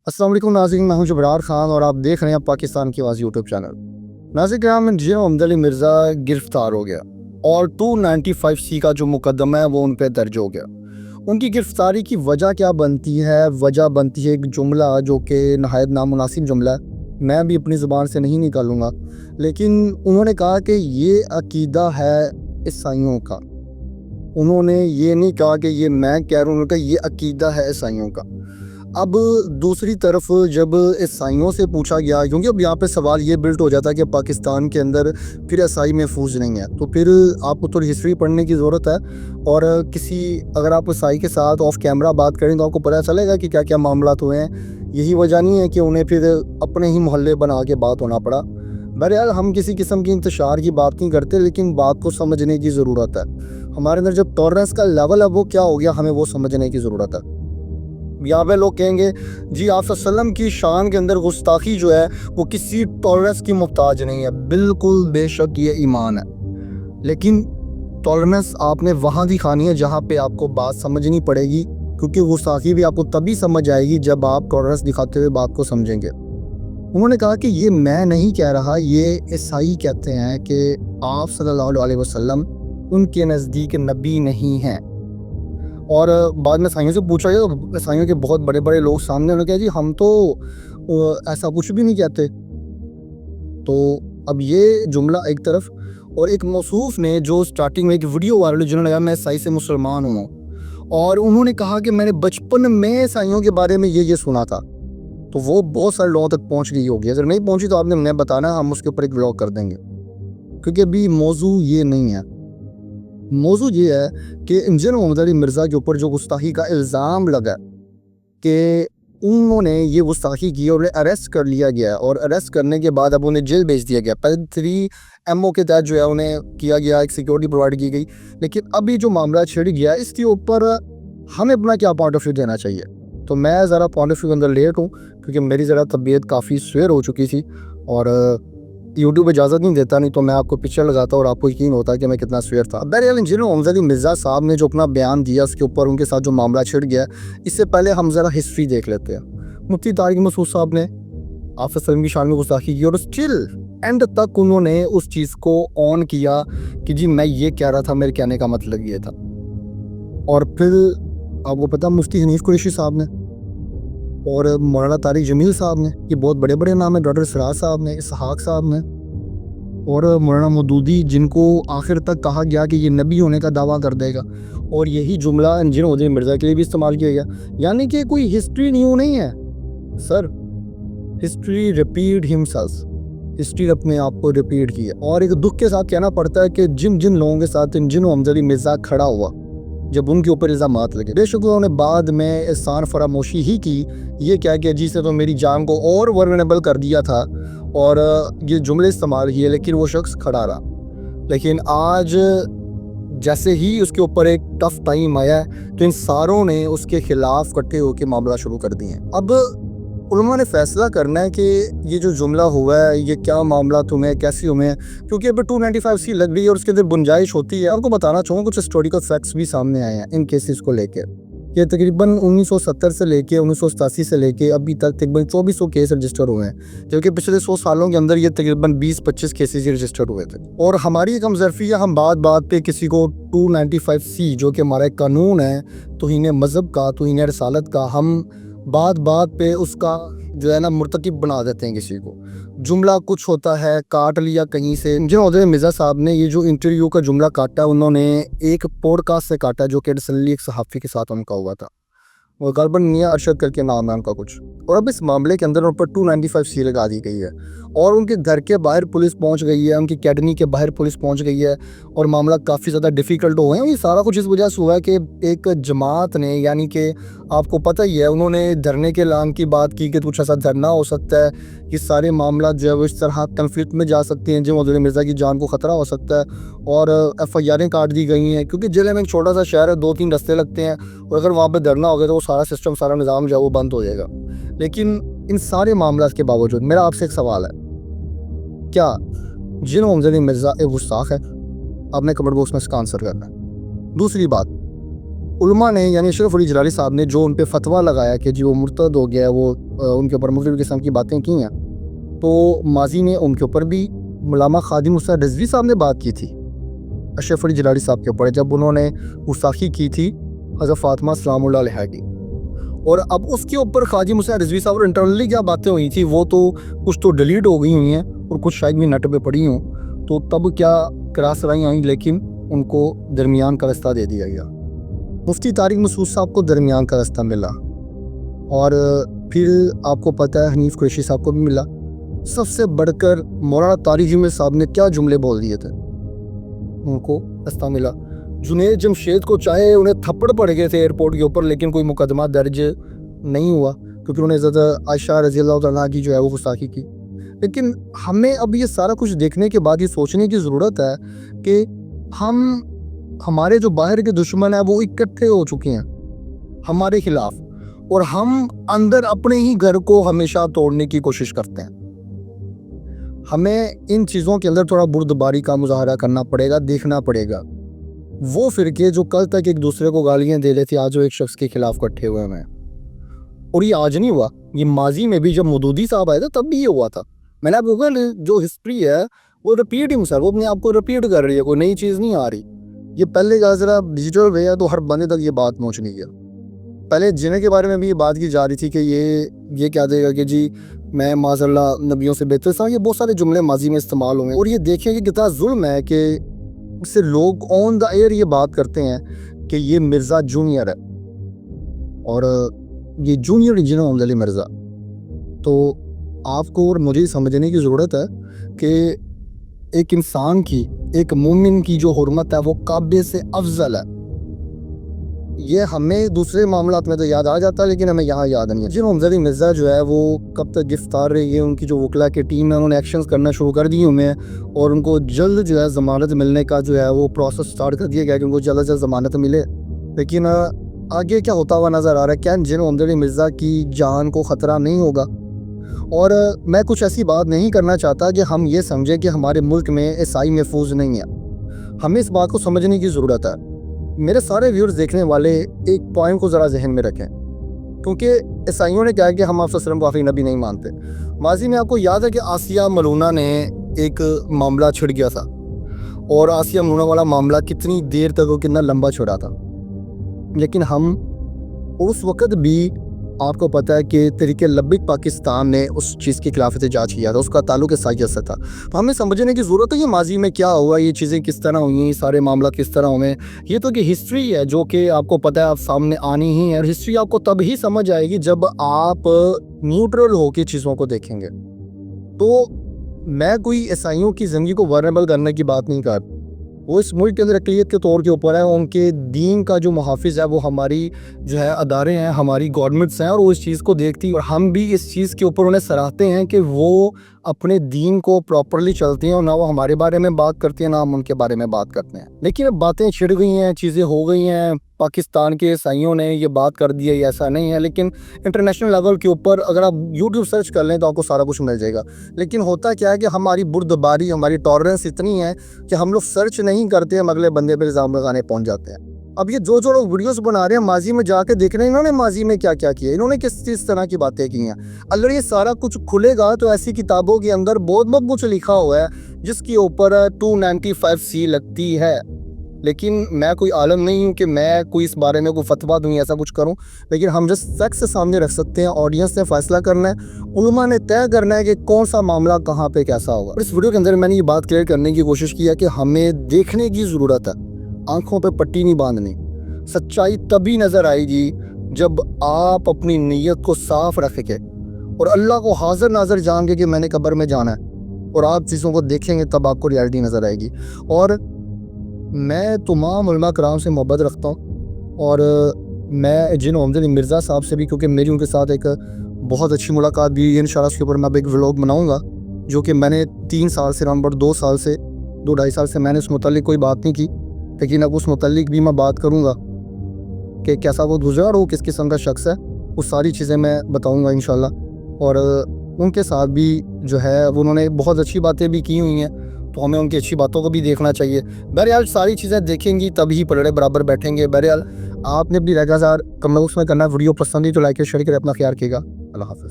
अस्सलाम वालेकुम नाज़रीन, मैं हूं जबरार खान और आप देख रहे हैं पाकिस्तान की आवाज़ यूट्यूब चैनल। नाज़रीन कराम, इंजीनियर मोहम्मद अली मिर्ज़ा गिरफ्तार हो गया और 295C का जो मुकदमा है वो उन पर दर्ज हो गया। उनकी गिरफ्तारी की वजह क्या बनती है? वजह बनती है एक जुमला जो कि नहायत नामुनासिब जुमला है, मैं भी अपनी ज़ुबान से नहीं निकालूंगा, लेकिन उन्होंने कहा कि ये अकीदा है ईसाइयों का। उन्होंने ये नहीं कहा कि ये मैं कह रहा हूँ, उन्होंने कहा ये अकीदा है ईसाइयों का। अब दूसरी तरफ जब ईसाइयों से पूछा गया, क्योंकि अब यहाँ पे सवाल ये बिल्ट हो जाता है कि पाकिस्तान के अंदर फिर ईसाई महफूज नहीं है, तो फिर आपको थोड़ी हिस्ट्री पढ़ने की ज़रूरत है। और अगर आप ईसाई के साथ ऑफ कैमरा बात करें तो आपको पता चलेगा कि क्या क्या मामला हुए हैं। यही वजह नहीं है कि उन्हें फिर अपने ही मोहल्ले बना के बात होना पड़ा। बहरहाल हम किसी किस्म की इंतशार की बात नहीं करते, लेकिन बात को समझने की ज़रूरत है। हमारे अंदर जब टॉलरेंस का लेवल है वो क्या हो गया, हमें वो समझने की ज़रूरत है। यहाँ पे लोग कहेंगे जी आप सल्लम की शान के अंदर गुस्ताखी जो है वो किसी टॉलरेंस की मुहताज नहीं है। बिल्कुल बेशक ये ईमान है, लेकिन टॉलरेंस आपने वहाँ दिखानी है जहाँ पे आपको बात समझनी पड़ेगी, क्योंकि गुस्ताखी भी आपको तभी समझ आएगी जब आप टॉलरेंस दिखाते हुए बात को समझेंगे। उन्होंने कहा कि ये मैं नहीं कह रहा, ये ईसाई कहते हैं कि आप सल्लल्लाहु अलैहि वसल्लम उनके नज़दीक नबी नहीं हैं। और बाद में ईसाइयों से पूछा गया तो ईसाइयों के बहुत बड़े बड़े लोग सामने, उन्होंने कहा जी हम तो ऐसा कुछ भी नहीं कहते। तो अब ये जुमला एक तरफ, और एक मौसूफ ने जो स्टार्टिंग में एक वीडियो वायरल, जिन्होंने कहा मैं ईसाई से मुसलमान हूँ, और उन्होंने कहा कि मैंने बचपन में ईसाइयों के बारे में ये सुना था, तो वो बहुत सारे लोगों तक पहुँच गई होगी। अगर नहीं पहुँची तो आपने उन्हें बताना, हम उसके ऊपर एक व्लॉग कर देंगे, क्योंकि अभी मौजू ये नहीं है। मौजू ये है कि इंजीनियर मोहम्मद अली मिर्ज़ा के ऊपर जो गुस्ताखी का इल्ज़ाम लगा कि उन्होंने ये गुस्ताखी की और उन्हें अरेस्ट कर लिया गया, और अरेस्ट करने के बाद अब उन्हें जेल भेज दिया गया। पहले 3MO के तहत जो है उन्हें किया गया, एक सिक्योरिटी प्रोवाइड की गई, लेकिन अभी जो मामला छिड़ गया इसके ऊपर हमें अपना क्या पॉइंट ऑफ व्यू देना चाहिए। तो मैं ज़रा पॉइंट ऑफ व्यू के अंदर लेट हूँ, क्योंकि मेरी ज़रा तबीयत काफ़ी सवेर हो चुकी थी और यूट्यूब इजाज़त नहीं देता, नहीं तो मैं आपको पिक्चर लगाता और आपको यकीन होता कि मैं कितना सवेर था। बहरहाल इंजीनियर मोहम्मद अली मिर्ज़ा साहब ने जो अपना बयान दिया उसके ऊपर उनके साथ जो मामला छिड़ गया, इससे पहले हम ज़रा हिस्ट्री देख लेते हैं। मुफ्ती तारिक मसूद साहब ने आप सल्लम की शान में गुस्ताखी की और स्टिल एंड तक उन्होंने उस चीज़ को ऑन किया कि जी मैं ये कह रहा था, मेरे कहने का मतलब ये था। और फिर आपको पता मुफ्ती हनीफ कुरैशी साहब ने और मौलाना तारिक जमील साहब ने, ये बहुत बड़े बड़े नाम हैं, डॉक्टर सिराज साहब ने, इसहाक साहब ने, और मौलाना मौदूदी, जिनको आखिर तक कहा गया कि ये नबी होने का दावा कर देगा, और यही जुमला इंजीनियर मोहम्मद अली मिर्ज़ा के लिए भी इस्तेमाल किया गया। यानी कि कोई हिस्ट्री न्यू नहीं है sir, history repeat himself, history अपने आप को रिपीट की है। और एक दुख के साथ कहना पड़ता है कि जिन जिन लोगों के साथ इंजीनियर मोहम्मद अली मिर्ज़ा खड़ा हुआ, जब उनके ऊपर इल्ज़ामात लगे, बेशक उन्होंने बाद में एहसान फरामोशी ही की, ये क्या कि जी से तो मेरी जान को और वर्नेबल कर दिया था और ये जुमले इस्तेमाल किए, लेकिन वो शख्स खड़ा रहा। लेकिन आज जैसे ही उसके ऊपर एक टफ टाइम आया तो इन सारों ने उसके खिलाफ इकट्ठे होकर मामला शुरू कर दिए। अब उन्होंने फैसला करना है कि ये जो जुमला हुआ है ये क्या मामला तुम्हें कैसे हुए हैं, क्योंकि अब 295C लग रही है और उसके अंदर गुंजाइश होती है। आपको बताना चाहूँगा कुछ हिस्टोरिकल फैक्ट्स भी सामने आए हैं इन केसेस को लेकर, कि तकरीबन 1970 से लेके 1987 से लेके अभी तक तकरीबन 2400 केस रजिस्टर हुए हैं, जबकि पिछले 100 सालों के अंदर ये तकरीबन 20-25 केसेस ही रजिस्टर हुए थे। और हमारी एक हमजर्फी है, हम बात बात पे किसी को 295C जो कि हमारा एक कानून है तौहीन मज़हब का, तौहीन रसालत का, हम बात बात पे उसका जो है ना मुर्तकिब बना देते हैं किसी को। जुमला कुछ होता है काट लिया कहीं से। जो उदय मिर्ज़ा साहब ने ये जो इंटरव्यू का जुमला काटा, उन्होंने एक पॉडकास्ट से काटा जो कि रिसेंटली एक सहाफ़ी के साथ उनका हुआ था, वो गलबन मियां अरशद करके नाम है उनका कुछ। और अब इस मामले के अंदर उन पर 295C लगा दी गई है और उनके घर के बाहर पुलिस पहुंच गई है, उनकी अकेडमी के बाहर पुलिस पहुंच गई है और मामला काफ़ी ज़्यादा डिफ़िकल्ट हो गए हैं। ये सारा कुछ इस वजह से हुआ है कि एक जमात ने, यानी कि आपको पता ही है, उन्होंने धरने के ऐलान की बात की कि कुछ ऐसा धरना हो सकता है, ये सारे मामला जो है वो इस तरह कन्फ्लिक्ट में जा सकते हैं, जो मोहम्मद मिर्ज़ा की जान को ख़तरा हो सकता है। और FIR काट दी गई हैं, क्योंकि जिले में एक छोटा सा शहर है, 2-3 रस्ते लगते हैं, और अगर वहाँ पर धरना हो गया तो वो सारा सिस्टम, सारा निज़ाम जो है वो बंद हो जाएगा। लेकिन इन सारे मामला के बावजूद मेरा आपसे एक सवाल है, क्या इंजीनियर मोहम्मद अली मिर्ज़ा एक गुस्ताख है? आपने कमेंट बॉक्स में इसका आंसर करना है। दूसरी बात, उलमा ने यानी अशरफ अली जलाली साहब ने जो उन पे फतवा लगाया कि जी वो मुर्तद हो गया है, वो ان کے اوپر مختلف قسم کی باتیں کی ہیں، تو ماضی میں ان کے اوپر بھی علامہ خادم حسین رضوی صاحب نے بات کی تھی اشرف علی جلالی صاحب کے اوپر، جب انہوں نے گستاخی کی تھی حضرت فاطمہ سلام اللہ علیہا کی. اور اب اس کے اوپر خادم حسین رضوی صاحب اور انٹرنلی کیا باتیں ہوئی تھی وہ تو کچھ تو ڈیلیٹ ہو گئی ہوئی ہیں اور کچھ شاید بھی نیٹ پہ پڑی ہوں، تو تب کیا کراس رائیں آئیں، لیکن ان کو درمیان کا رستہ دے دیا گیا. مفتی طارق مسعود صاحب کو درمیان کا رستہ ملا، اور پھر آپ کو پتہ ہے حنیف قریشی صاحب کو بھی ملا. سب سے بڑھ کر مولانا طارق جمیل صاحب نے کیا جملے بول دیے تھے، ان کو رستہ ملا. جنید جمشید کو چاہے انہیں تھپڑ پڑ گئے تھے ایئرپورٹ کے اوپر، لیکن کوئی مقدمہ درج نہیں ہوا کیونکہ انہوں نے حضرت عائشہ رضی اللہ تعالیٰ کی جو ہے وہ گستاخی کی. لیکن ہمیں اب یہ سارا کچھ دیکھنے کے بعد یہ سوچنے کی ضرورت ہے کہ ہمارے جو باہر کے دشمن ہیں وہ اکٹھے ہو چکے ہیں ہمارے خلاف، اور ہم اندر اپنے ہی گھر کو ہمیشہ توڑنے کی کوشش کرتے ہیں. ہمیں ان چیزوں کے اندر تھوڑا بردباری کا مظاہرہ کرنا پڑے گا، دیکھنا پڑے گا. وہ فرقے جو کل تک ایک دوسرے کو گالیاں دے رہے تھے آج وہ ایک شخص کے خلاف اکٹھے ہوئے ہیں، اور یہ آج نہیں ہوا، یہ ماضی میں بھی جب مودودی صاحب آئے تھے تب بھی یہ ہوا تھا. میں نے آپ کو جو ہسٹری ہے وہ ریپیٹنگ سر، وہ اپنے آپ کو ریپیٹ کر رہی ہے، کوئی نئی چیز نہیں آ رہی. یہ پہلے کا ذرا ڈیجیٹل وے ہے تو ہر بندے تک یہ بات پہنچنی ہے. پہلے جنہیں کے بارے میں بھی یہ بات کی جا رہی تھی کہ یہ کیا دے گا کہ جی میں معاذ اللہ نبیوں سے بہتر تھا، یہ بہت سارے جملے ماضی میں استعمال ہوئے. اور یہ دیکھیں کہ کتنا ظلم ہے کہ اس سے لوگ آن دا ایئر یہ بات کرتے ہیں کہ یہ مرزا جونیئر ہے، اور یہ جونیئر انجینئر محمد علی مرزا. تو آپ کو اور مجھے سمجھنے کی ضرورت ہے کہ ایک انسان کی، ایک مومن کی جو حرمت ہے وہ کعبے سے افضل ہے. یہ ہمیں دوسرے معاملات میں تو یاد آ جاتا ہے لیکن ہمیں یہاں یاد نہیں ہے. جی محمد علی مرزا جو ہے وہ کب تک گرفتار رہی ہے، ان کی جو وکلا کی ٹیم ہے انہوں نے ایکشنز کرنا شروع کر دیے ہوئے ہیں، اور ان کو جلد جو ہے ضمانت ملنے کا جو ہے وہ پروسیس سٹارٹ کر دیا گیا کہ ان کو جلد از جلد ضمانت ملے. لیکن آگے کیا ہوتا ہوا نظر آ رہا ہے، کیا جن محمد علی مرزا کی جان کو خطرہ نہیں ہوگا. اور میں کچھ ایسی بات نہیں کرنا چاہتا کہ ہم یہ سمجھیں کہ ہمارے ملک میں عیسائی محفوظ نہیں ہے. ہمیں اس بات کو سمجھنے کی ضرورت ہے. میرے سارے ویورز دیکھنے والے ایک پوائنٹ کو ذرا ذہن میں رکھیں، کیونکہ عیسائیوں نے کہا کہ ہم آپ صلی اللہ علیہ وسلم کو آخری نبی نہیں مانتے. ماضی میں آپ کو یاد ہے کہ آسیہ ملونہ نے ایک معاملہ چھڑ گیا تھا، اور آسیہ ملونہ والا معاملہ کتنی دیر تک وہ کتنا لمبا چھڑا تھا. لیکن ہم اس وقت بھی آپ کو پتہ ہے کہ تحریک لبیک پاکستان نے اس چیز کے خلاف احتجاج کیا تھا، اس کا تعلق عیسائیت سے تھا. تو ہمیں سمجھنے کی ضرورت ہے کہ ماضی میں کیا ہوا، یہ چیزیں کس طرح ہوئی ہیں، سارے معاملات کس طرح ہوئے. یہ تو کہ ہسٹری ہے جو کہ آپ کو پتہ ہے آپ سامنے آنی ہی ہے، اور ہسٹری آپ کو تب ہی سمجھ آئے گی جب آپ نیوٹرل ہو کے چیزوں کو دیکھیں گے. تو میں کوئی عیسائیوں کی زندگی کو ورنیبل کرنے کی بات نہیں کر، وہ اس ملک کے اندر اقلیت کے طور کے اوپر ہے. ان کے دین کا جو محافظ ہے وہ ہماری جو ہے ادارے ہیں، ہماری گورنمنٹس ہیں، اور وہ اس چیز کو دیکھتی، اور ہم بھی اس چیز کے اوپر انہیں سراہتے ہیں کہ وہ اپنے دین کو پراپرلی چلتے ہیں، اور نہ وہ ہمارے بارے میں بات کرتے ہیں نہ ہم ان کے بارے میں بات کرتے ہیں. لیکن اب باتیں چھڑ گئی ہیں، چیزیں ہو گئی ہیں، پاکستان کے عیسائیوں نے یہ بات کر دی ہے، یہ ایسا نہیں ہے. لیکن انٹرنیشنل لیول کے اوپر اگر آپ یوٹیوب سرچ کر لیں تو آپ کو سارا کچھ مل جائے گا. لیکن ہوتا کیا ہے کہ ہماری بردباری، ہماری ٹالرنس اتنی ہے کہ ہم لوگ سرچ نہیں کرتے، ہم اگلے بندے پہ الزام لگانے پہنچ جاتے ہیں. اب یہ جو لوگ ویڈیوز بنا رہے ہیں ماضی میں جا کے دیکھ رہے ہیں انہوں نے ماضی میں کیا کیا کیا، انہوں نے کس طرح کی باتیں کی ہیں. اگر یہ سارا کچھ کھلے گا تو ایسی کتابوں کے اندر بہت کچھ لکھا ہوا ہے جس کے اوپر 295C لگتی ہے. لیکن میں کوئی عالم نہیں ہوں کہ میں کوئی اس بارے میں کوئی فتویٰ دوں یا ایسا کچھ کروں. لیکن ہم جس فیکٹس سامنے رکھ سکتے ہیں، آڈینس نے فیصلہ کرنا ہے، علماء نے طے کرنا ہے کہ کون سا معاملہ کہاں پہ کیسا ہوگا. اس ویڈیو کے اندر میں نے یہ بات کلیئر کرنے کی کوشش کی ہے کہ ہمیں دیکھنے کی ضرورت ہے، آنکھوں پہ پٹی نہیں باندھنی. سچائی تبھی نظر آئے گی جب آپ اپنی نیت کو صاف رکھ کے اور اللہ کو حاضر ناظر جان کے کہ میں نے قبر میں جانا ہے، اور آپ چیزوں کو دیکھیں گے تب آپ کو ریالٹی نظر آئے گی. اور میں تمام علماء کرام سے محبت رکھتا ہوں، اور میں جن محمد علی مرزا صاحب سے بھی، کیونکہ میری ان کے ساتھ ایک بہت اچھی ملاقات بھی ہے، انشاءاللہ اس کے اوپر میں اب ایک ولاگ بناؤں گا، جو کہ میں نے 3 سال سے نمبر 2 سال سے 2-2.5 سال سے میں نے اس متعلق کوئی بات نہیں کی. لیکن اب اس متعلق بھی میں بات کروں گا کہ کیسا وہ گزرا اور وہ کس قسم کا شخص ہے، وہ ساری چیزیں میں بتاؤں گا انشاءاللہ. اور ان کے ساتھ بھی جو ہے انہوں نے بہت اچھی باتیں بھی کی ہوئی ہیں، تو ہمیں ان کی اچھی باتوں کو بھی دیکھنا چاہیے. بہرحال ساری چیزیں دیکھیں گی تب ہی پلڑے برابر بیٹھیں گے. بہرحال آپ نے اپنی رائے کا اظہار کمنٹ باکس میں کرنا. ویڈیو پسند ہی تو لائک شیئر کریں، اپنا خیال رکھیے گا. اللہ حافظ.